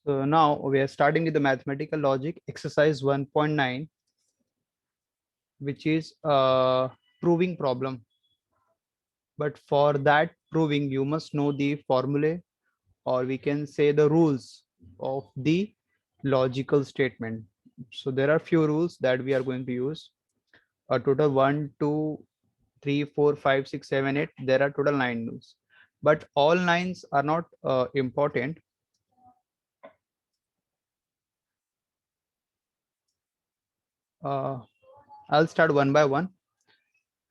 So now we are starting with the mathematical logic exercise 1.9, which is proving problem. But for that proving, you must know the formulae, or we can say the rules of the logical statement. So there are few rules that we are going to use. A total 1, 2, 3, 4, 5, 6, 7, 8. There are total 9 rules. But all 9s are not important. I'll start one by one.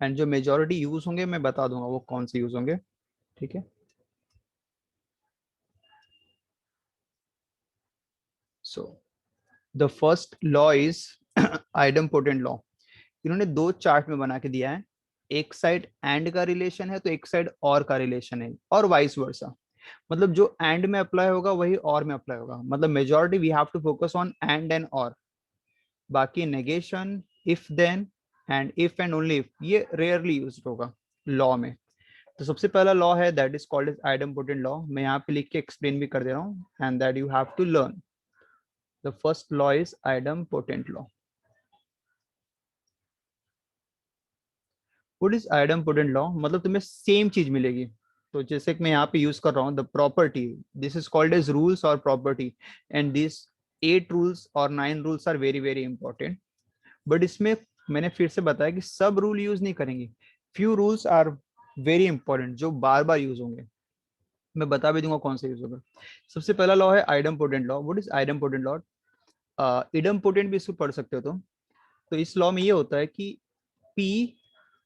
And जो majority use होंगे मैं बता दूंगा वो कौन से use होंगे. ठीक है. So the first law is idempotent law. इन्होंने दो चार्ट में बना के दिया है. एक साइड एंड का रिलेशन है तो एक साइड और का रिलेशन है, और वाइस वर्सा. मतलब जो एंड में अप्लाई होगा वही और में अप्लाई होगा. मतलब majority we have to focus on and और. बाकी negation, if then and if and only if ये रेयरली यूज होगा लॉ में. तो सबसे पहला लॉ है that is called as idempotent law. मैं यहाँ पे लिख के एक्सप्लेन भी कर दे रहा हूँ and that you have to learn. The first law is idempotent law. What is idempotent law? मतलब तुम्हें सेम चीज मिलेगी. तो जैसे कि मैं यहाँ पे यूज कर रहा हूँ the property, this is called as rules और प्रॉपर्टी. एंड दिस 8 रूल्स और 9 rules are very very important. But इसमें मैंने फिर से बताया कि सब रूल यूज नहीं करेंगे. Few rules are very important जो बार बार यूज होंगे. मैं बता भी दूंगा कौन सा यूज होगा. सबसे पहला लॉ है idempotent law. What is idempotent law? Idempotent भी इसको पढ़ सकते हो तुम. तो इस लॉ में ये होता है कि P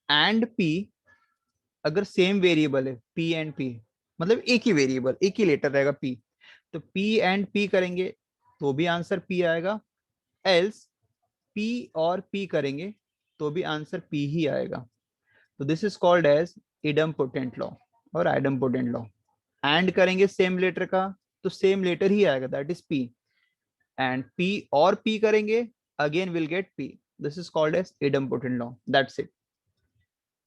एंड P अगर सेम वेरिएबल है, P एंड P मतलब एक ही वेरिएबल, एक ही लेटर रहेगा P, तो P एंड P करेंगे तो भी आंसर P आएगा. एल्स P और P करेंगे तो भी आंसर P ही आएगा. तो this is called as idempotent law और आइडमपोटेंट लॉ. एंड करेंगे सेम लेटर का तो सेम लेटर ही आएगा, that is P. And P और P करेंगे again will get P. This is called as idempotent law. That's it.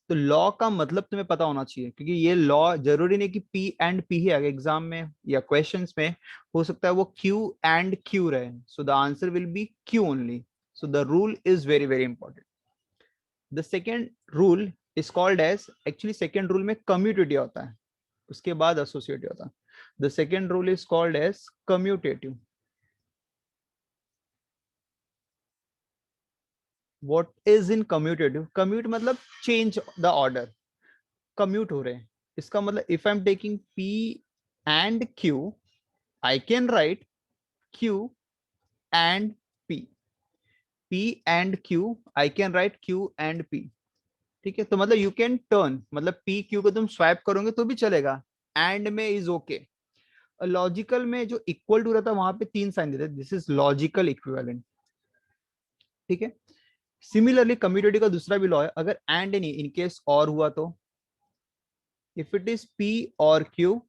तो law का मतलब तुम्हें पता होना चाहिए, क्योंकि ये लॉ जरूरी नहीं कि P एंड P ही आएगा एग्जाम में या क्वेश्चंस में. हो सकता है वो Q एंड Q रहे. So the answer will be Q only. So the rule is very very important. The second rule is called as, actually second rule में कम्यूटेटिव होता है, उसके बाद एसोसिएटिव होता है. The second rule is called as commutative. What is in commutative? Commute मतलब change the order. Commute हो रहे हैं, इसका मतलब if I am taking P and Q, I can write Q and P. P and Q, I can write Q and P. ठीक है. तो मतलब यू कैन टर्न, मतलब P Q को तुम स्वैप करोगे तो भी चलेगा. एंड में इज ओके. लॉजिकल में जो इक्वल टू रहता है वहां पे 3 साइन देते हैं. This is logical equivalent. ठीक है. सिमिलरली कम्यूटेटिव का दूसरा भी लॉ है. अगर एंड नहीं, इन केस और हुआ तो इफ इट इज P और Q,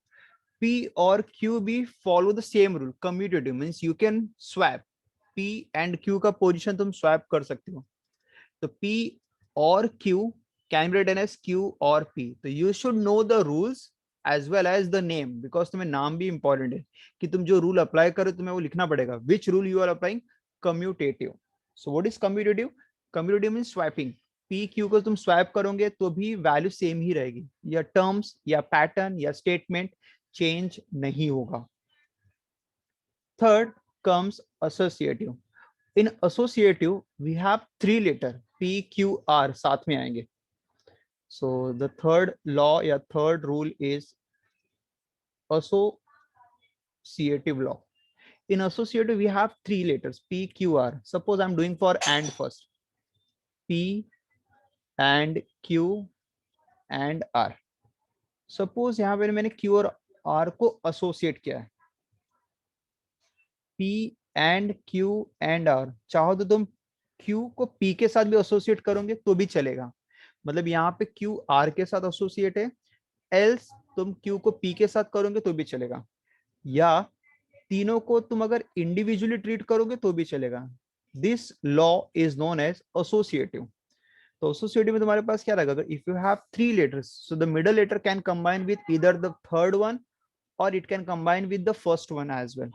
P और Q भी follow the same rule. Commutative means you can swap. P and Q का पोजीशन तुम स्वैप कर सकते हो. तो P और Q can be written as Q और P. तो you should know the rules as well as the name, because तुम्हें नाम भी इंपॉर्टेंट है कि तुम जो रूल अप्लाई करो तुम्हें वो लिखना पड़ेगा. Which rule you are applying? Commutative. So what is commutative? Commutative means swapping. P Q को तुम स्वैप करोगे तो भी वैल्यू सेम ही रहेगी, या टर्म्स या पैटर्न या स्टेटमेंट चेंज नहीं होगा. Third comes associative. In associative we have 3 letter P Q R साथ में आएंगे. So the third law या third rule is associative law. In associative we have 3 letters P Q R. Suppose I'm doing for and first. P and Q and R. Suppose यहाँ पे मैंने Q और R को associate किया है. P and Q and R. चाहो तो तुम Q को P के साथ भी एसोसिएट करोगे तो भी चलेगा. मतलब यहाँ पे Q R के साथ एसोसिएट है. एल्स तुम Q को P के साथ करोगे तो भी चलेगा, या तीनों को तुम अगर इंडिविजुअली ट्रीट करोगे तो भी चलेगा. This law is known as associative. तो एसोसिएटिव में तुम्हारे पास क्या रहेगा? If you have 3 letters, so the middle letter can combine with either the third one और it can combine with the first one as well.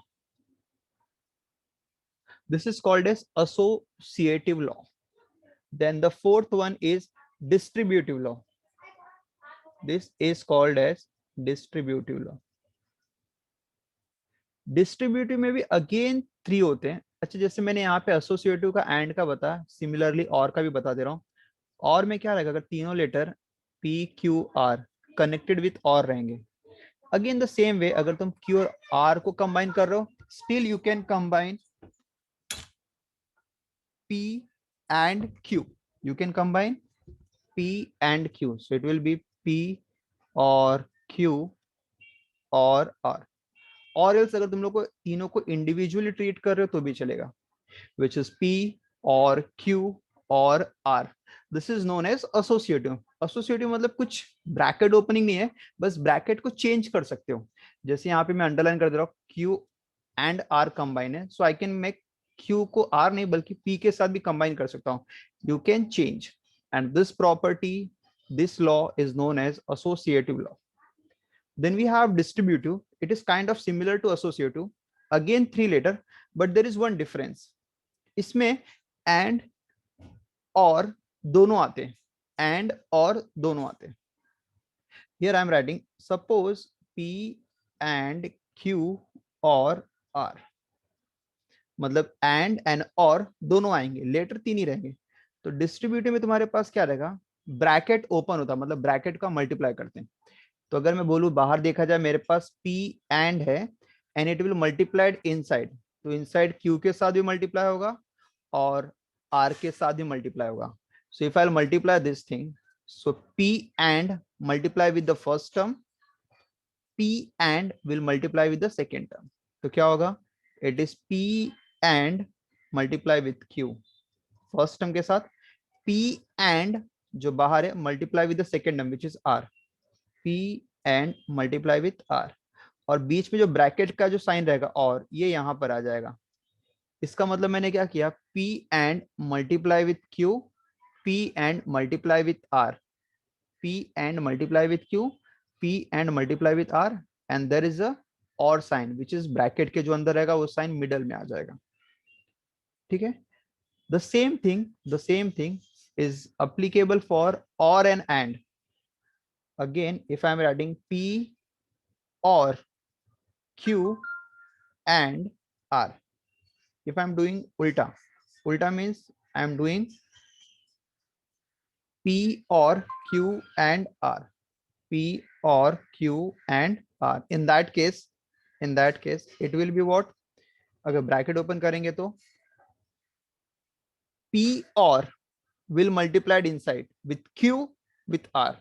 This is called as associative law. Then the fourth one is distributive law. This is called as distributive law. Distributive में भी again 3 होते हैं. अच्छा, जैसे मैंने यहाँ पे एसोसिएटिव का एंड का बताया, सिमिलरली और का भी बता दे रहा हूँ. और में क्या रहेगा, अगर तीनों letter P Q R connected with और रहेंगे, अगेन द सेम वे, अगर तुम Q और R को कंबाइन कर रहे हो, still you can combine P and Q. You can combine P and Q. So it will be P or Q or R. और else अगर तुम लोग को तीनों को इंडिविजुअली ट्रीट कर रहे हो तो भी चलेगा, which is P or Q or R. This is known as associative. Associative मतलब कुछ ब्रैकेट ओपनिंग नहीं है, बस ब्रैकेट को चेंज कर सकते हो. जैसे यहाँ पे मैं अंडरलाइन कर दे रहा हूँ, Q and R कंबाइन है, so I can make Q को R नहीं बल्कि P के साथ भी कंबाइन कर सकता हूँ. You can change, and this property, this law is known as associative law. Then we have distributive. It is kind of similar to associative. Again 3 letter, but there is one difference. इसमें and और दोनों आते हैं, and और दोनों आते हैं. Here I am writing, suppose P and Q और R. मतलब and और दोनों आएंगे, लेटर 3 ही रहेंगे. तो डिस्ट्रीब्यूटिव में तुम्हारे पास क्या रहेगा, ब्रैकेट ओपन होता, मतलब ब्रैकेट का मल्टीप्लाई करते हैं. तो अगर मैं बोलूं बाहर देखा जाए, मेरे पास P and है and it will multiplied inside, तो इनसाइड Q के साथ भी मल्टीप्लाई होगा और R के साथ भी मल्टीप्लाई होगा. So if I will multiply this thing, so P and multiply with the first term, P and will multiply with the second term. तो क्या होगा, it is P and multiply with Q first term के साथ, P and जो बाहर है multiply with the second term which is R, P and multiply with R. और बीच में जो ब्रैकेट का जो साइन रहेगा और, ये यहां पर आ जाएगा. इसका मतलब मैंने क्या किया, P and multiply with Q, P and multiply with R, P and multiply with Q, P and multiply with R, and there is a और साइन विच इज ब्रैकेट के जो अंदर रहेगा वो साइन मिडल में आ जाएगा. ठीक है. The same thing is applicable for और and. Again, if I'm writing P or Q and R, if I'm doing ulta means I'm doing P or Q and R, P or Q and R. In that case it will be what, अगर bracket open करेंगे तो P or will multiplied inside with Q with R,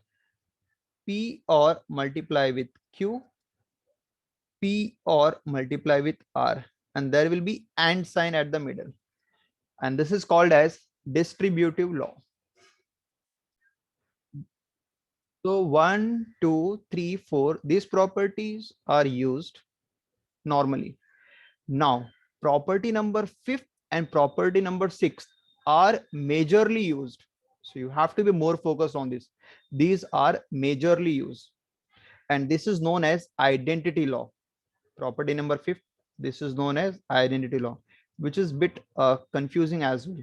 P or multiply with Q, P or multiply with R, and there will be and sign at the middle, and this is called as distributive law. So 1, 2, 3, 4, these properties are used normally. Now property number 5th and property number 6th are majorly used, so you have to be more focused on this. These are majorly used, and this is known as identity law. Property number 5th, this is known as identity law, which is bit confusing as well.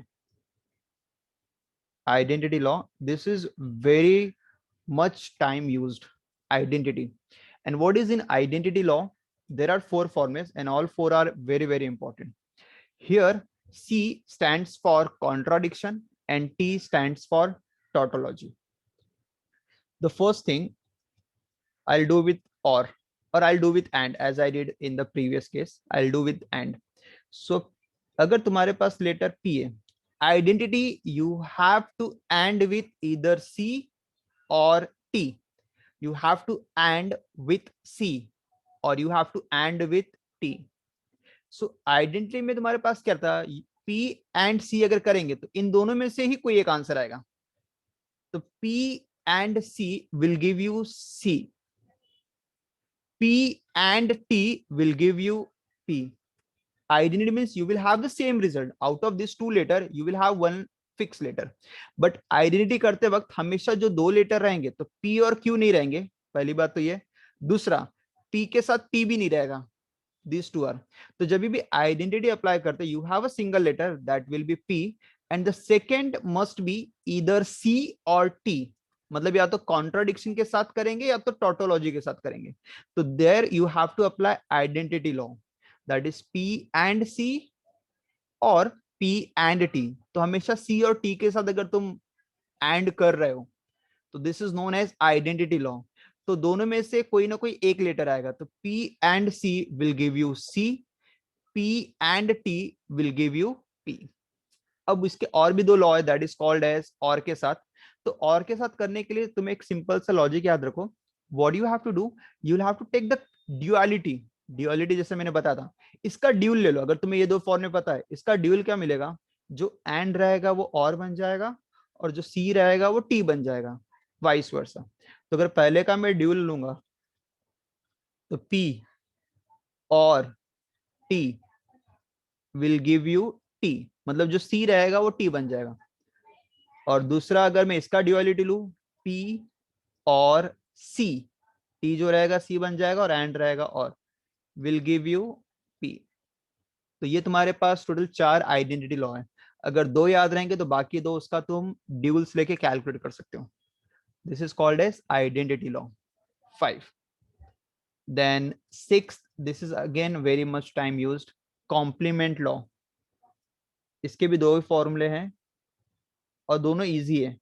Identity law, this is very much time used, identity. And what is in identity law, there are 4 formulas and all 4 are very, very important. Here C stands for contradiction and T stands for tautology. The first thing I'll do with or I'll do with and, as I did in the previous case, I'll do with and. So अगर तुम्हारे पास letter P है, identity you have to and with either C or T. You have to and with C or you have to and with T. So identity में तुम्हारे पास क्या था, P and C अगर करेंगे तो इन दोनों में से ही कोई एक आंसर आएगा. तो P and C will give you C. P and T will give you P. Identity means you will have the same result. Out of these 2 letter, you will have one fixed letter. But identity करते वक्त हमेशा जो 2 letter रहेंगे तो P और Q नहीं रहेंगे. पहली बात तो ये. दूसरा, P के साथ T भी नहीं रहेगा. these two are. तो जब भी आइडेंटिटी अप्लाई करते you have a single letter that will be P and the second must be either C or T, मतलब या तो कॉन्ट्राडिक्शन के साथ करेंगे या तो टोटोलॉजी के साथ करेंगे. तो there you have to apply identity law, that is P and C or P and T. तो हमेशा सी और टी के साथ अगर तुम एंड कर रहे हो तो this is known as identity law. तो दोनों में से कोई ना कोई एक लेटर आएगा, तो P and C will give you C, P and T will give you P. अब इसके और भी दो लॉ है दैट इज कॉल्ड एज और के साथ. तो और के साथ करने के लिए तुम एक सिंपल सा लॉजिक याद रखो. What you have to do, you will have to take the duality. Duality जैसे मैंने बताया था, इसका ड्यूल ले लो. अगर तुम्हें ये दो फॉर्म पता है, इसका ड्यूल क्या मिलेगा, जो एंड रहेगा वो और बन जाएगा और जो सी रहेगा वो टी बन जाएगा, वाइस वर्सा. तो अगर पहले का मैं ड्यूल लूंगा तो P और T will give you T, मतलब जो C रहेगा वो T बन जाएगा. और दूसरा अगर मैं इसका ड्युअलिटी लू, P और C, T जो रहेगा C बन जाएगा और एंड रहेगा और, विल गिव यू P. तो ये तुम्हारे पास टोटल 4 आइडेंटिटी लॉ है. अगर 2 याद रहेंगे तो बाकी 2 उसका तुम ड्यूल्स लेके कैलकुलेट कर सकते हो. This is called as identity law 5. Then sixth, this is again very much time used, complement law. इसके भी दो फॉर्मूले हैं और दोनों इजी है.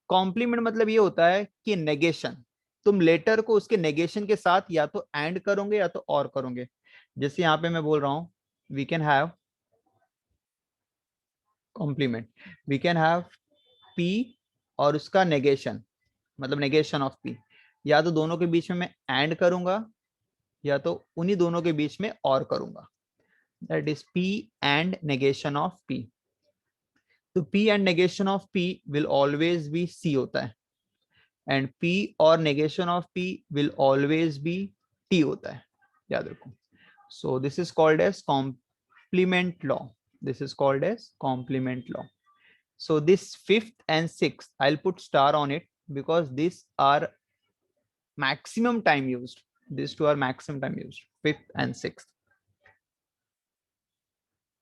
कॉम्प्लीमेंट मतलब ये होता है कि नेगेशन, तुम लेटर को उसके नेगेशन के साथ या तो एंड करोगे या तो और करोगे. जैसे यहाँ पे मैं बोल रहा हूं, we can have complement, we can have P और उसका नेगेशन, मतलब नेगेशन ऑफ पी. या तो दोनों के बीच में मैं एंड करूंगा या तो उन्हीं दोनों के बीच में और करूंगा. That is P and negation of P. तो P and negation of P will always be C होता है and P और negation of P will always be T होता है, याद रखो. So this is called as complement law. This is called as complement law. So this fifth and sixth, I'll put star on it because these are maximum time used. These two are maximum time used, fifth and sixth.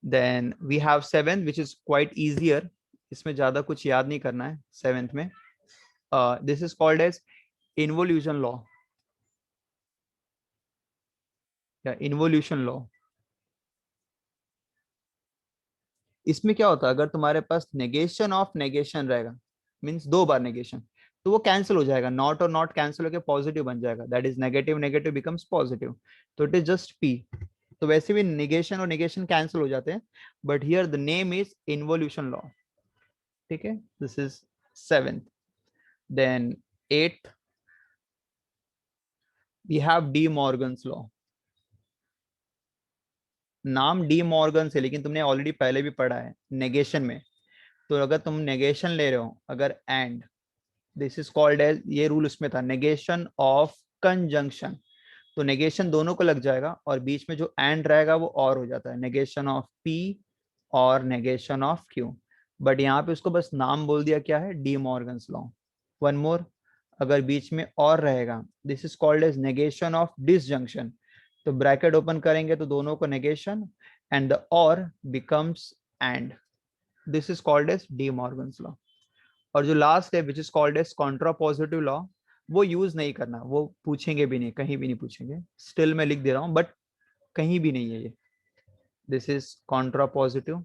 Then we have seventh, which is quite easier. इसमें ज्यादा कुछ याद नहीं करना है seventh में. This is called as involution law. या involution law. इसमें क्या होता है, अगर तुम्हारे पास नेगेशन ऑफ नेगेशन रहेगा, मीन्स 2 बार नेगेशन, तो वो कैंसिल हो जाएगा. नॉट और नॉट कैंसिल होकर पॉजिटिव बन जाएगा, that is negative negative becomes positive. तो इट इज जस्ट P. तो वैसे भी नेगेशन और नेगेशन कैंसिल हो जाते हैं, but here the name is involution law. ठीक है, this is seventh. Then eighth, we have de Morgan's law. नाम डी मॉर्गन से, लेकिन तुमने ऑलरेडी पहले भी पढ़ा है नेगेशन में. तो अगर तुम नेगेशन ले रहे हो, अगर and, this is called as, ये रूल उसमें था, नेगेशन ऑफ कंजंक्शन. तो नेगेशन दोनों को लग जाएगा और बीच में जो एंड रहेगा वो और हो जाता है, नेगेशन ऑफ पी और नेगेशन ऑफ क्यू. बट यहाँ पे उसको बस नाम बोल दिया, क्या है, de Morgan's law. One more, अगर बीच में और रहेगा, this is called as negation of disjunction. तो ब्रैकेट ओपन करेंगे तो दोनों को नेगेशन एंड द और becomes and. This is called as D Morgan's law. और जो लास्ट है which is called as contrapositive law, वो यूज नहीं करना, वो पूछेंगे भी नहीं, कहीं भी नहीं पूछेंगे. स्टिल मैं लिख दे रहा हूं बट कहीं भी नहीं है ये. This is contrapositive.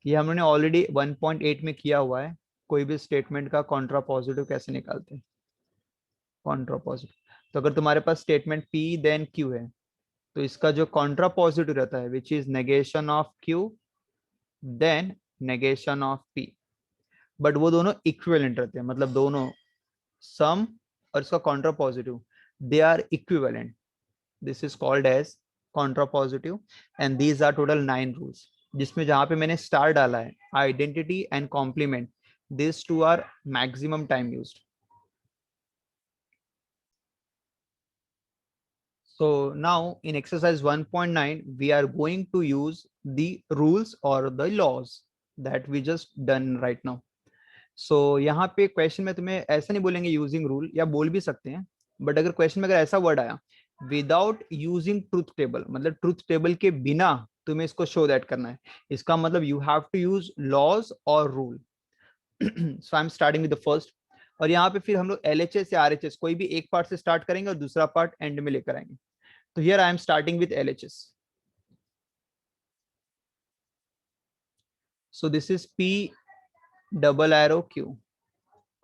ये हमने ऑलरेडी 1.8 में किया हुआ है, कोई भी स्टेटमेंट का कॉन्ट्रापोजिटिव कैसे निकालते हैं. कॉन्ट्रापोजिटिव, तो अगर तुम्हारे पास स्टेटमेंट P देन Q है, तो इसका जो कॉन्ट्रापोजिटिव रहता है which is negation of Q then negation of P. But वो दोनों इक्विवेलेंट रहते हैं, मतलब दोनों सम और इसका contrapositive, they are equivalent. This is called as contrapositive and these are total 9 rules, जिसमें जहां पे मैंने स्टार डाला है identity and complement, this two are maximum time used. So now in exercise 1.9 we are going to use the rules or the laws that we just done right now. So यहाँ पे question में तुम्हें ऐसा नहीं बोलेंगे using rule, या बोल भी सकते हैं, बट अगर क्वेश्चन में अगर ऐसा वर्ड आया विदाउट यूजिंग ट्रूथ टेबल, मतलब ट्रूथ टेबल के बिना तुम्हें इसको शो दैट करना है। इसका मतलब you have to use laws or rule. So I am starting with the first, और यहाँ पे फिर हम लोग LHS या RHS कोई भी एक पार्ट से स्टार्ट करेंगे और दूसरा पार्ट एंड में लेकर आएंगे। तो here I am starting with LHS। So this is P double arrow Q.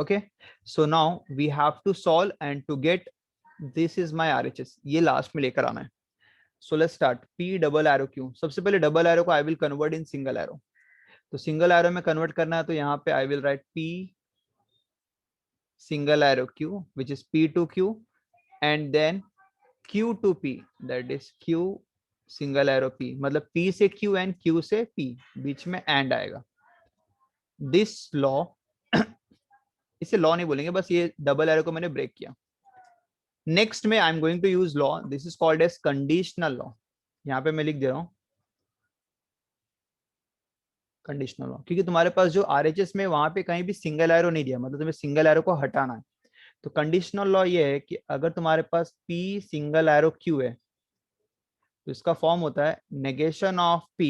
Okay, so now we have to solve and to get this is my RHS, ये last में लेकर आना है। So let's start. P double arrow Q, सबसे पहले double arrow को I will convert in single arrow. तो single arrow में कन्वर्ट करना है, तो यहाँ पे I will write P single arrow Q which is P to Q and then Q to P, that is Q single arrow P, मतलब P से Q and Q से P, बीच में एंड आएगा। दिस लॉ, इसे law नहीं बोलेंगे, बस ये डबल एरो को मैंने ब्रेक किया। नेक्स्ट में I am going to use law, this is called as conditional law. यहाँ पे मैं लिख दे रहा हूँ कंडीशनल लॉ, क्योंकि तुम्हारे पास जो RHS में वहां पे कहीं भी सिंगल एरो नहीं दिया, मतलब तुम्हें सिंगल एरो को हटाना है। तो कंडीशनल लॉ ये है कि अगर तुम्हारे पास P सिंगल एरो Q है, तो इसका फॉर्म होता है negation of P,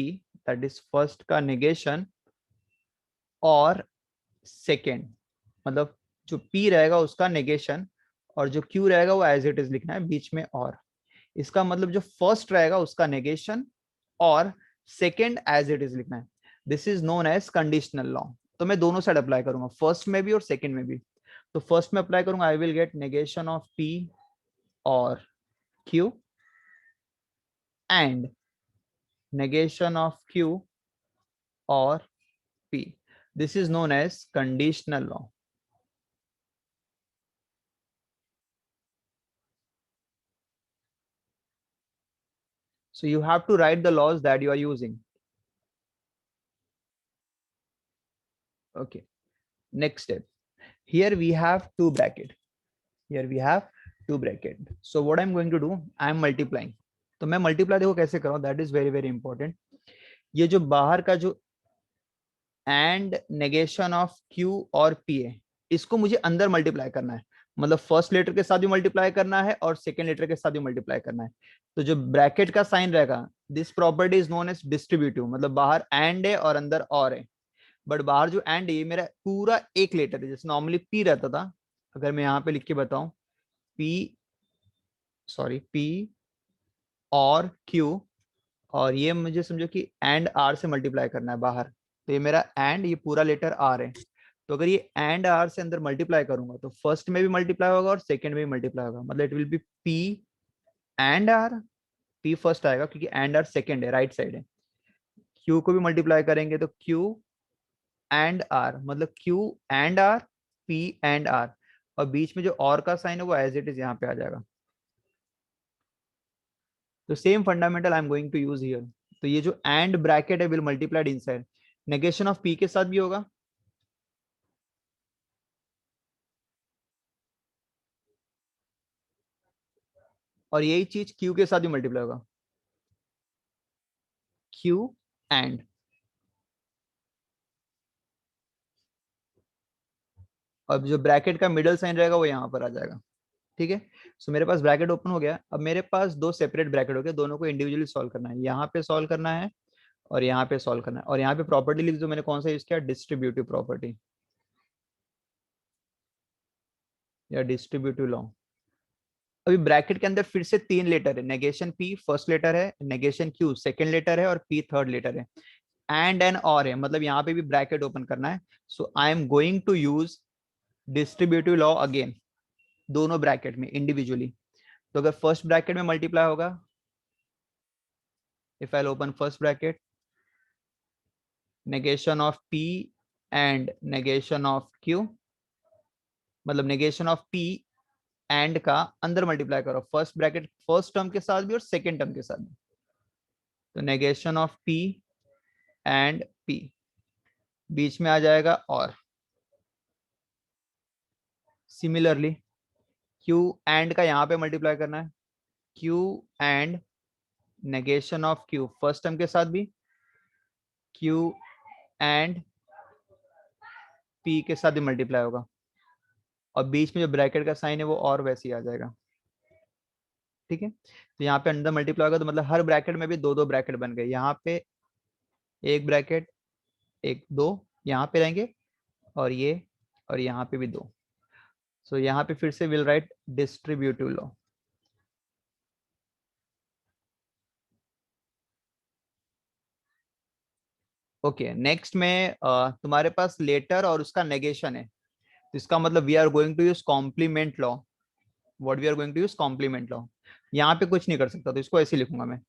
that is first का नेगेशन और सेकेंड, मतलब जो P रहेगा उसका नेगेशन और जो Q रहेगा वो एज इट इज लिखना है बीच में। और इसका मतलब जो फर्स्ट रहेगा उसका नेगेशन और सेकेंड एज इट इज लिखना है। This is known as conditional law. तो मैं दोनों साइड अप्लाई करूंगा, फर्स्ट में भी और सेकेंड में भी। तो फर्स्ट में अप्लाई करूंगा, I will get negation of P और Q and negation of Q or P. This is known as conditional law. So you have to write the laws that you are using. Okay. Next step. Here we have two bracket. Here we have two bracket. So what I'm going to do, I am multiplying. तो मैं multiply देखो कैसे करूं, that is very very important. ये जो बाहर का जो एंड नेगेशन ऑफ Q और P है, इसको मुझे अंदर मल्टीप्लाई करना है, मतलब फर्स्ट लेटर के साथ भी मल्टीप्लाई करना है और सेकेंड लेटर के साथ भी मल्टीप्लाई करना है। तो जो ब्रैकेट का साइन रहेगा, this property is known as distributive, मतलब बाहर एंड है और अंदर और है। बट बाहर जो एंड है ये मेरा पूरा एक लेटर है, जैसे नॉर्मली P रहता था। अगर मैं यहाँ पे लिख के बताऊं P और Q, और ये मुझे समझो कि एंड R से मल्टीप्लाई करना है बाहर, तो ये मेरा एंड, ये पूरा लेटर R है। तो अगर ये एंड R से अंदर मल्टीप्लाई करूंगा तो फर्स्ट में भी मल्टीप्लाई होगा और सेकंड में भी मल्टीप्लाई होगा, मतलब it will be P and R। P first आएगा क्योंकि एंड R सेकंड है, राइट साइड है। Q को भी मल्टीप्लाई करेंगे तो Q एंड R, मतलब Q and R, P and R, और बीच में जो और का साइन है वो एज इट इज यहाँ पे आ जाएगा। तो same fundamental I am going to use here. तो ये जो एंड ब्रैकेट है will multiplied inside, negation of P के साथ भी होगा और यही चीज Q के साथ भी मल्टीप्लाई होगा, Q एंड, अब जो ब्रैकेट का मिडल साइन रहेगा वो यहाँ पर आ जाएगा। ठीक है, सो मेरे पास ब्रैकेट ओपन हो गया। अब मेरे पास दो सेपरेट ब्रैकेट हो गए, दोनों को इंडिविजुअली सॉल्व करना है। यहाँ पे सॉल्व करना है और यहाँ पे सॉल्व करना है, और यहाँ पे प्रॉपर्टी लिख दो, मैंने कौन सा यूज किया, डिस्ट्रीब्यूटिव प्रॉपर्टी या डिस्ट्रीब्यूटिव लॉ। अभी ब्रैकेट के अंदर फिर से तीन लेटर है, नेगेशन P फर्स्ट लेटर है, नेगेशन Q सेकंड लेटर है और P थर्ड लेटर है, एंड एन और है, मतलब यहाँ पे भी ब्रैकेट ओपन करना है। So I am going to use distributive law again, दोनों ब्रैकेट में इंडिविजुअली। तो अगर फर्स्ट ब्रैकेट में मल्टीप्लाई होगा, if I open first bracket, negation of P and negation of Q, मतलब नेगेशन ऑफ P एंड का अंदर मल्टीप्लाई करो, फर्स्ट ब्रैकेट फर्स्ट टर्म के साथ भी और सेकेंड टर्म के साथ भी। तो negation of P and P, बीच में आ जाएगा और, सिमिलरली Q एंड का यहाँ पे मल्टीप्लाई करना है, Q and negation of Q first term के साथ भी, Q एंड P के साथ भी मल्टीप्लाई होगा, और बीच में जो ब्रैकेट का साइन है वो और वैसे ही आ जाएगा। ठीक है, तो यहाँ पे अंडर मल्टीप्लाई होगा तो मतलब हर ब्रैकेट में भी दो दो ब्रैकेट बन गए, यहाँ पे एक ब्रैकेट, एक दो यहाँ पे रहेंगे, और यहाँ पे भी दो। सो यहाँ पे फिर से will write distributive law. Okay, next में तुम्हारे पास लेटर और उसका नेगेशन है, तो इसका मतलब we are going to use complement law. What we are going to use complement law. यहाँ पे कुछ नहीं कर सकता, तो इसको ऐसे लिखूंगा मैं,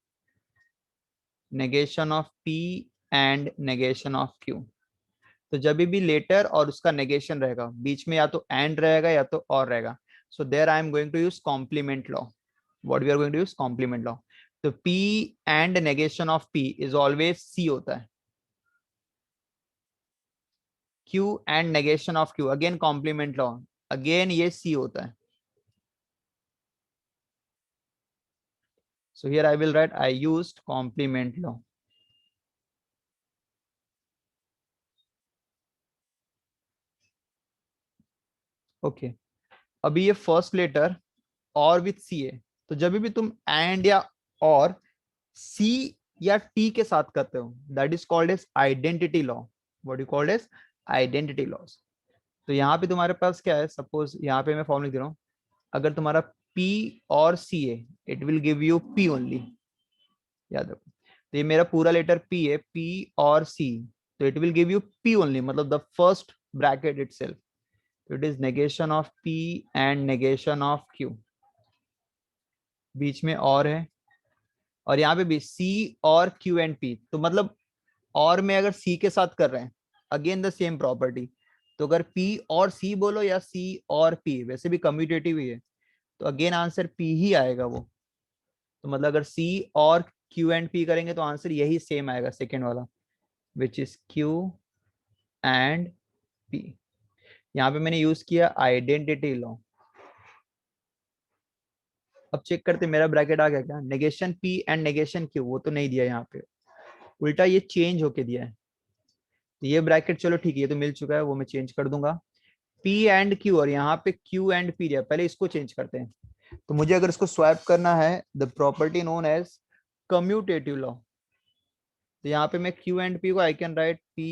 negation of P and negation of Q. तो जब भी लेटर और उसका नेगेशन रहेगा, बीच में या तो एंड रहेगा या तो और रहेगा, so there I am going to use complement law. What we are going to use complement law. तो P and negation of P is always C होता है, Q and negation of Q again complement law, again ये C होता है। So here I will write I used complement law. Okay, अभी ये first letter और with C है, तो जब भी तुम एंड या और सी या टी के साथ करते हो, that is called as identity law. What you called as identity laws. तो यहाँ पे तुम्हारे पास क्या है, सपोज यहाँ पे मैं फॉर्म लिख दे रहा हूँ, अगर तुम्हारा P और C है, it will give you P only. याद रखो, तो ये मेरा पूरा लेटर P है, P और C, तो it will give you P only, मतलब द फर्स्ट ब्रैकेट इटसेल्फ। तो it is negation of P and negation of Q। बीच में और है, और यहाँ पे भी C और Q एंड P, तो मतलब और में अगर C के साथ कर रहे हैं, अगेन द सेम प्रॉपर्टी। तो अगर P और C बोलो या C और P, वैसे भी कम्यूटेटिव ही है, तो अगेन आंसर P ही आएगा वो। तो मतलब अगर C और Q एंड P करेंगे तो आंसर यही सेम आएगा, सेकेंड वाला, which is Q and P। यहाँ पे मैंने यूज किया आइडेंटिटी लॉ। अब चेक करते मेरा ब्रैकेट आ गया क्या, negation P and negation Q, वो तो नहीं दिया यहाँ पे, उल्टा ये चेंज होके दिया है। तो ये ब्रैकेट चलो ठीक है, ये तो मिल चुका है, वो मैं चेंज कर दूंगा। P एंड Q, और यहाँ पे Q एंड P दिया, पहले इसको चेंज करते हैं। तो मुझे अगर इसको स्वैप करना है, the property known as commutative law, तो यहाँ पे मैं Q एंड P को I can write P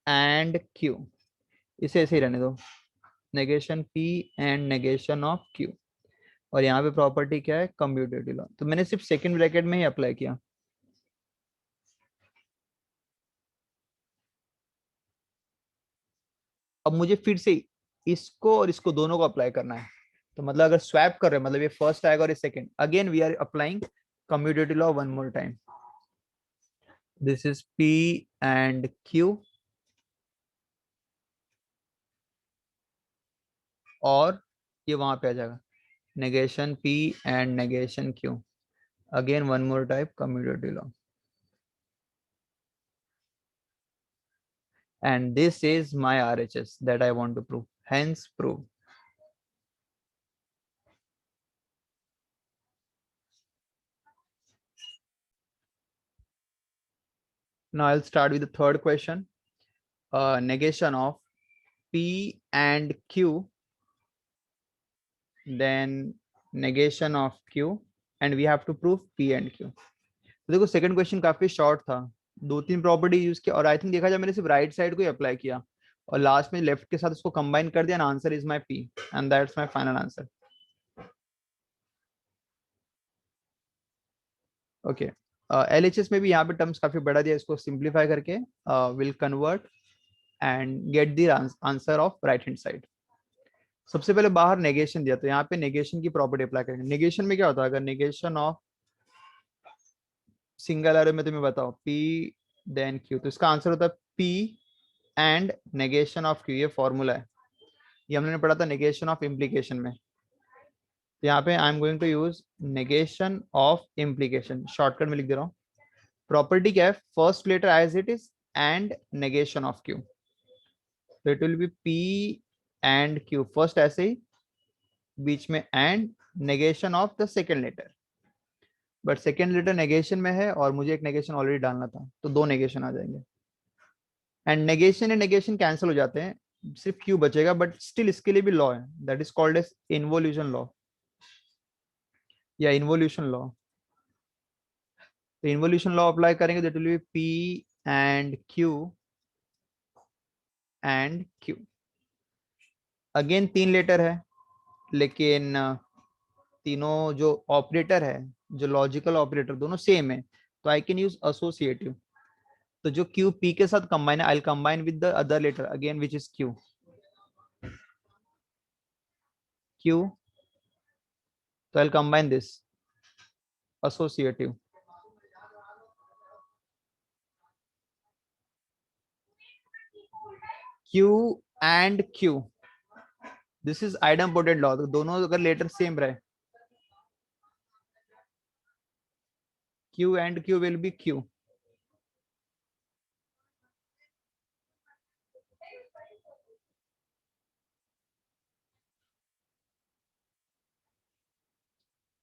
and Q, इसे ऐसे ही रहने दो, negation P and negation of Q। और यहाँ पे प्रॉपर्टी क्या है, कम्यूटेटिव लॉ, तो मैंने सिर्फ सेकंड ब्रैकेट में ही अप्लाई किया। अब मुझे फिर से इसको और इसको दोनों को अप्लाई करना है, तो मतलब अगर स्वैप कर रहे हैं, मतलब ये फर्स्ट आएगा और ये second, again we are applying commutative law one more time. This is P and Q, और ये वहां पे आ जाएगा negation P and negation Q, again one more type commutative law, and this is my RHS that I want to prove, hence prove. Now I'll start with the third question. Negation of P and Q, then negation of Q, and we have to prove P and Q. तो देखो second question काफी short था, दो तीन property use किया, और I think देखा जाए मैंने सिर्फ राइट साइड को ही अप्लाई किया, और लास्ट में लेफ्ट के साथ उसको कंबाइन कर दिया, answer is my P and that's my final answer. Okay, LHS में भी यहाँ पे टर्म्स काफी बढ़ा दिया, इसको सिंप्लीफाई करके will convert and get the answer of right hand side. सबसे पहले बाहर नेगेशन दिया, तो यहाँ पे नेगेशन की प्रॉपर्टी अप्लाई करेंगे। नेगेशन में क्या होता है, अगर नेगेशन ऑफ सिंगल एरो में तुम्हें बताओ P देन Q, तो इसका आंसर होता है P and negation of Q, ये फॉर्मूला है, ये हमने पढ़ा था नेगेशन ऑफ इम्प्लीकेशन में। तो यहाँ पे I am going to use negation of implication, shortcut में लिख दे रहा हूँ। प्रॉपर्टी क्या है, first letter as it is and negation of Q, तो it will be P and Q, first ऐसे ही, बीच में and, negation of the second letter, but second letter negation में है और मुझे एक नेगेशन ऑलरेडी डालना था, तो दो नेगेशन आ जाएंगे, एंड नेगेशन कैंसिल हो जाते हैं, सिर्फ Q बचेगा, बट स्टिल इसके लिए भी लॉ है, that is called as involution law. या इन्वोल्यूशन लॉ। तो इन्वोल्यूशन लॉ अप्लाई करेंगे, that will be P and Q. Again 3 letter है, लेकिन तीनों जो ऑपरेटर है, जो लॉजिकल ऑपरेटर दोनों सेम है, तो आई कैन यूज एसोसिएटिव। तो जो क्यू पी के साथ कंबाइन है, I will combine with the other letter again which is Q. Q, तो I will combine this associative। Q and Q, this is idempotent law. तो दोनों अगर letter same रहे, Q and Q will be Q।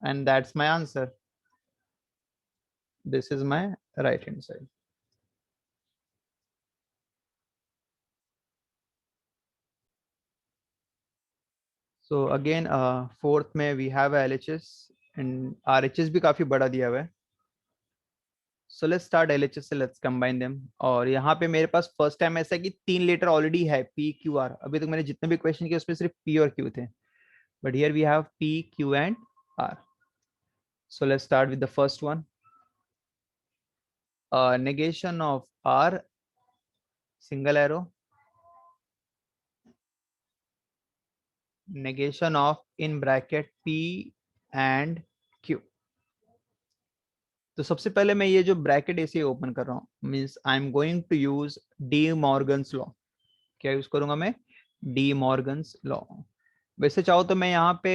And that's my answer. This is my right hand side. So again, fourth में we have a LHS and RHS भी काफी बड़ा दिया हुआ है। So let's start LHS से, let's combine them। और यहाँ पे मेरे पास फर्स्ट टाइम ऐसा है कि 3 लेटर ऑलरेडी है, P Q R। अभी तक मैंने जितने भी क्वेश्चन किए उसमें सिर्फ P और Q थे, but here we have P Q and R। So let's start with the first one। Negation of R, single arrow, negation of in bracket P and Q। तो सबसे पहले मैं ये जो ब्रैकेट ऐसे ओपन कर रहा हूँ, means I am going to use De Morgan's law. क्या यूज करूंगा मैं? De Morgan's law. वैसे चाहो तो मैं यहाँ पे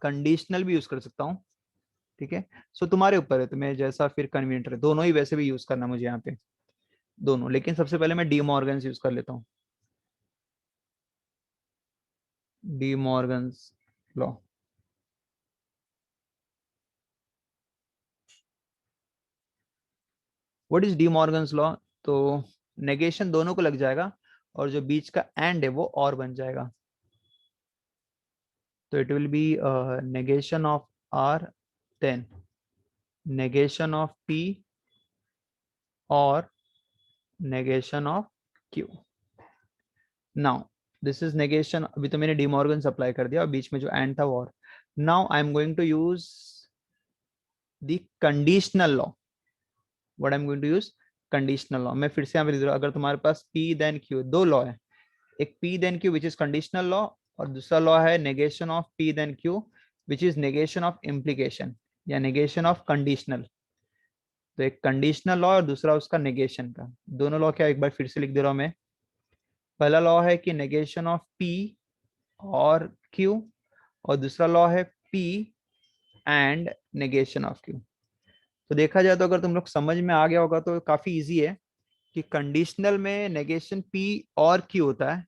कंडीशनल भी यूज कर सकता हूँ, ठीक है। सो तुम्हारे ऊपर है, तुम्हें जैसा फिर कन्वीनियंट है। दोनों ही वैसे भी यूज करना मुझे यहाँ पे, दोनों। लेकिन सबसे पहले मैं डी मॉर्गन्स यूज कर लेता हूँ, D Morgan's law. What is D Morgan's law? तो नेगेशन दोनों को लग जाएगा, और जो बीच का एंड है वो और बन जाएगा। तो it will B negation of R, then negation of P और negation of Q। Now this is negation. अभी तो मैंने डिमॉर्गन अप्लाई कर दिया और बीच में जो एंड था वो और। Now I am going to use the conditional law. What I am going to use? Conditional law. मैं फिर से यहाँ पे लिख रहा हूँ, अगर तुम्हारे पास P देन Q, दो लॉ है, एक P then Q which is conditional law, और दूसरा लॉ है negation of P then Q which is negation of implication या नेगेशन ऑफ कंडीशनल। तो एक कंडीशनल लॉ और दूसरा उसका नेगेशन का। दोनों लॉ क्या, एक बार फिर से लिख दे रहा हूं मैं। पहला लॉ है कि नेगेशन ऑफ P और Q, और दूसरा लॉ है P and negation of Q। तो देखा जाए तो अगर तुम लोग समझ में आ गया होगा तो काफी इजी है कि कंडीशनल में नेगेशन P और Q होता है,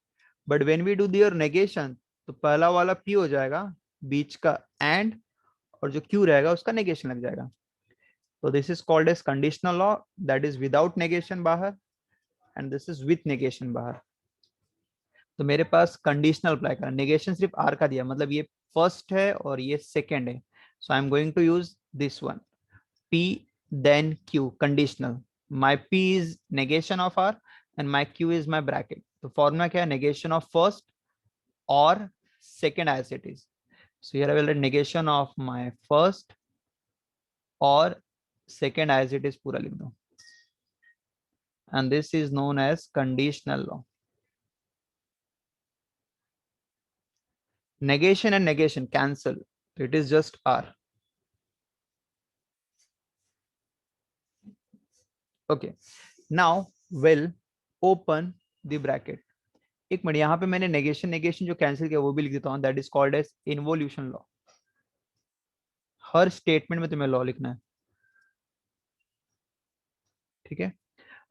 but when we do their negation तो पहला वाला P हो जाएगा, बीच का एंड, और जो Q रहेगा उसका नेगेशन लग जाएगा। तो this is called as conditional law, that is without negation बाहर, and this is with negation बाहर। तो मेरे पास कंडीशनल अप्लाई करा, नेगेशन सिर्फ आर का दिया, मतलब ये फर्स्ट है और ये सेकेंड है। So I am going to use this one, P then Q conditional। my P is negation of R and my Q is my bracket। तो फॉर्मूला क्या है? negation of first or second as it is। so here I will write negation of my first or second as it is, पूरा लिख दो, and this is known as conditional law। negation and negation cancel, it is just R। okay, now we'll open the bracket। एक minute, यहाँ पे मैंने negation negation जो cancel किया वो भी लिख देता हूँ, that is called as involution law. हर स्टेटमेंट में तुम्हें लॉ लिखना है, ठीक है।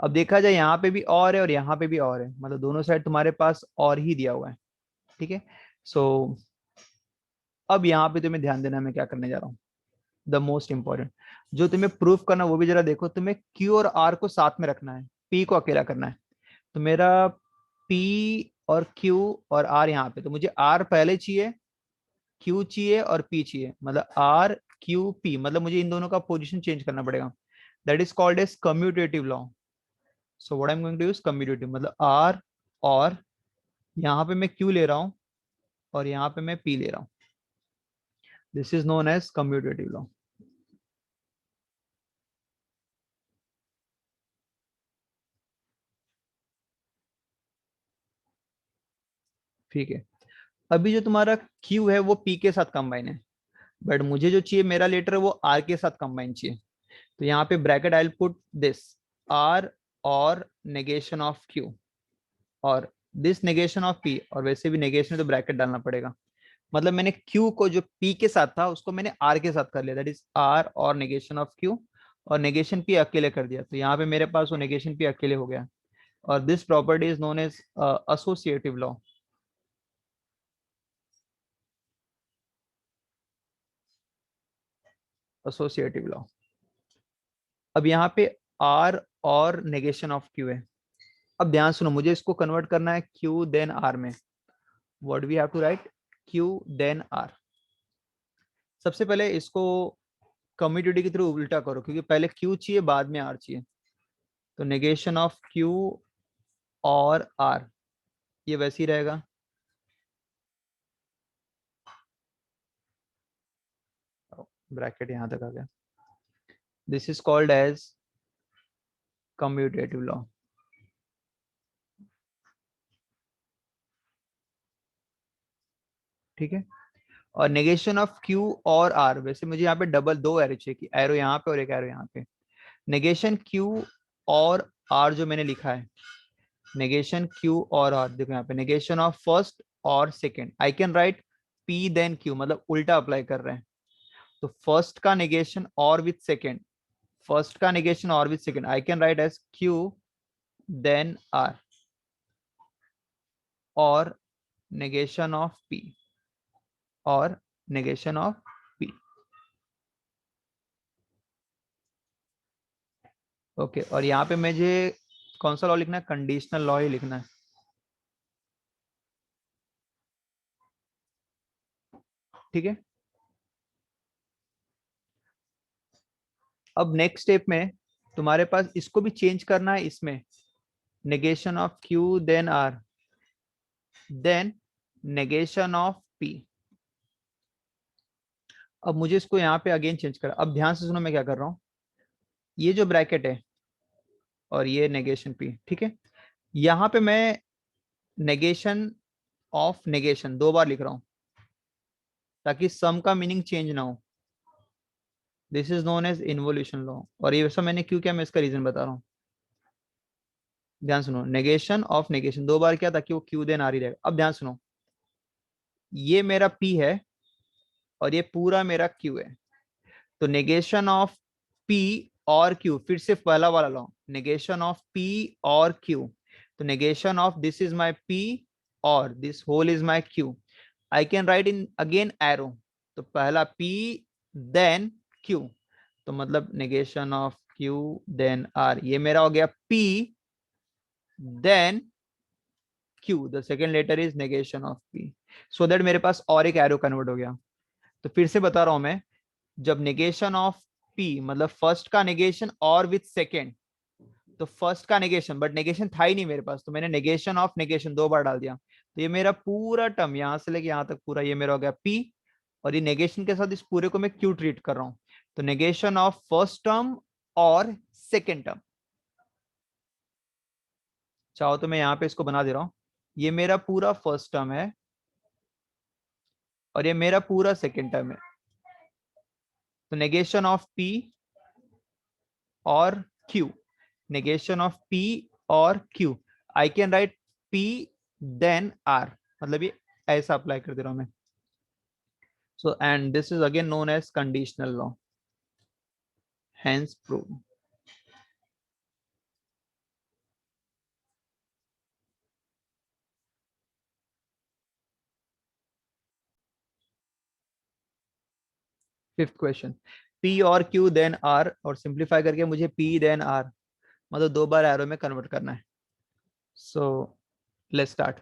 अब देखा जाए यहाँ पे भी और है और यहाँ पे भी और है, मतलब दोनों साइड तुम्हारे पास और ही दिया हुआ है, ठीक है। सो अब यहाँ पे तुम्हें ध्यान देना, मैं क्या करने जा रहा हूँ, द मोस्ट इंपॉर्टेंट जो तुम्हें प्रूफ करना वो भी जरा देखो। तुम्हें Q और R को साथ में रखना है, P को अकेला करना है। तो मेरा P और Q और R यहाँ पे, तो मुझे R पहले चाहिए, Q चाहिए और P चाहिए, मतलब R क्यू पी, मतलब मुझे इन दोनों का पोजीशन चेंज करना पड़ेगा, that is called as commutative law. So what I am going to use commutative, मतलब आर और यहाँ पे मैं क्यू ले रहा हूँ और यहाँ पे मैं पी ले रहा हूँ, this is known as commutative law. ठीक है, अभी जो तुम्हारा क्यू है वो पी के साथ कंबाइन है, बट मुझे जो चाहिए मेरा लेटर वो आर के साथ कंबाइन चाहिए। तो यहाँ पे bracket I will put this R और नेगेशन ऑफ क्यू और दिस नेगेशन ऑफ पी, और वैसे भी नेगेशन तो ब्रैकेट डालना पड़ेगा, मतलब मैंने क्यू को जो पी के साथ था उसको मैंने आर के साथ कर लिया, दैट इज आर और negation of Q, or negation P अकेले कर दिया, तो यहाँ पे मेरे पास वो नेगेशन पी अकेले हो गया, और this property is known as associative law. Associative law. अब यहाँ पे आर और नेगेशन ऑफ क्यू है, अब ध्यान सुनो, मुझे इसको कन्वर्ट करना है क्यू देन आर में, what we have to write, Q then R. सबसे पहले इसको कम्यूटेटिव के थ्रू उल्टा करो, क्योंकि पहले क्यू चाहिए बाद में आर चाहिए, तो नेगेशन ऑफ क्यू और आर ये वैसे ही रहेगा, ब्रैकेट यहां तक आ गया, this is called as commutative law. ठीक है, और नेगेशन ऑफ क्यू और आर, वैसे मुझे यहाँ पे डबल दो एरो चाहिए, कि एरो यहाँ पे और एक एरो यहाँ पे, नेगेशन क्यू और आर जो मैंने लिखा है, नेगेशन क्यू और आर, देखो यहाँ पे नेगेशन ऑफ फर्स्ट और second, I can write P then Q, मतलब उल्टा अप्लाई कर रहे हैं, तो फर्स्ट का नेगेशन और विथ सेकंड, फर्स्ट का नेगेशन और with second I can write as Q then R, और नेगेशन ऑफ पी, और नेगेशन ऑफ पी। ओके, और यहाँ पे मुझे कौन सा लॉ लिखना है, कंडीशनल लॉ ही लिखना है। ठीक है, अब नेक्स्ट स्टेप में तुम्हारे पास इसको भी चेंज करना है, इसमें negation of Q then R then negation of P. अब मुझे इसको यहाँ पे अगेन चेंज करा, अब ध्यान से सुनो मैं क्या कर रहा हूँ, ये जो ब्रैकेट है और ये नेगेशन पी, ठीक है, यहाँ पे मैं नेगेशन ऑफ नेगेशन दो बार लिख रहा हूँ ताकि सम का मीनिंग चेंज ना हो, this is known as involution law. और ये वैसा मैंने क्यों किया, मैं इसका रीजन बता रहा हूँ, ध्यान सुनो, नेगेशन ऑफ नेगेशन दो बार किया ताकि वो क्यू देन आ रही रहेगा। अब ध्यान सुनो, ये मेरा पी है और ये पूरा मेरा क्यू है, तो नेगेशन ऑफ पी और क्यू, फिर से पहला वाला लॉ, नेगेशन ऑफ पी और क्यू, तो negation of this is my P or this whole is my Q, I can write in again arrow, तो पहला पी देन क्यू, तो मतलब negation of Q then R, ये मेरा हो गया P then Q, the second letter is negation of P, so that मेरे पास और एक एरो कन्वर्ट हो गया। तो फिर से बता रहा हूं मैं, जब नेगेशन ऑफ पी मतलब फर्स्ट का नेगेशन और विथ सेकेंड, तो फर्स्ट का नेगेशन, बट नेगेशन था ही नहीं मेरे पास, तो मैंने नेगेशन ऑफ नेगेशन दो बार डाल दिया, तो ये मेरा पूरा टर्म यहां से लेके यहां तक पूरा ये मेरा हो गया पी, और ये नेगेशन के साथ इस पूरे को मैं क्यू ट्रीट कर रहा हूं, तो नेगेशन ऑफ फर्स्ट टर्म और सेकेंड टर्म। चाहो तो मैं यहाँ पे इसको बना दे रहा हूँ, ये मेरा पूरा फर्स्ट टर्म है और ये मेरा पूरा सेकेंड टर्म है, तो नेगेशन ऑफ पी और क्यू, नेगेशन ऑफ पी और Q, I can write P then R, मतलब ये ऐसा अप्लाई कर दे रहा हूं मैं, so and this is again known as conditional law, hence prove. Fifth question, P और क्यू देन आर, और सिंप्लीफाई करके मुझे पी देन आर मतलब दो बार एरो में कन्वर्ट करना है। सो लेट्स स्टार्ट,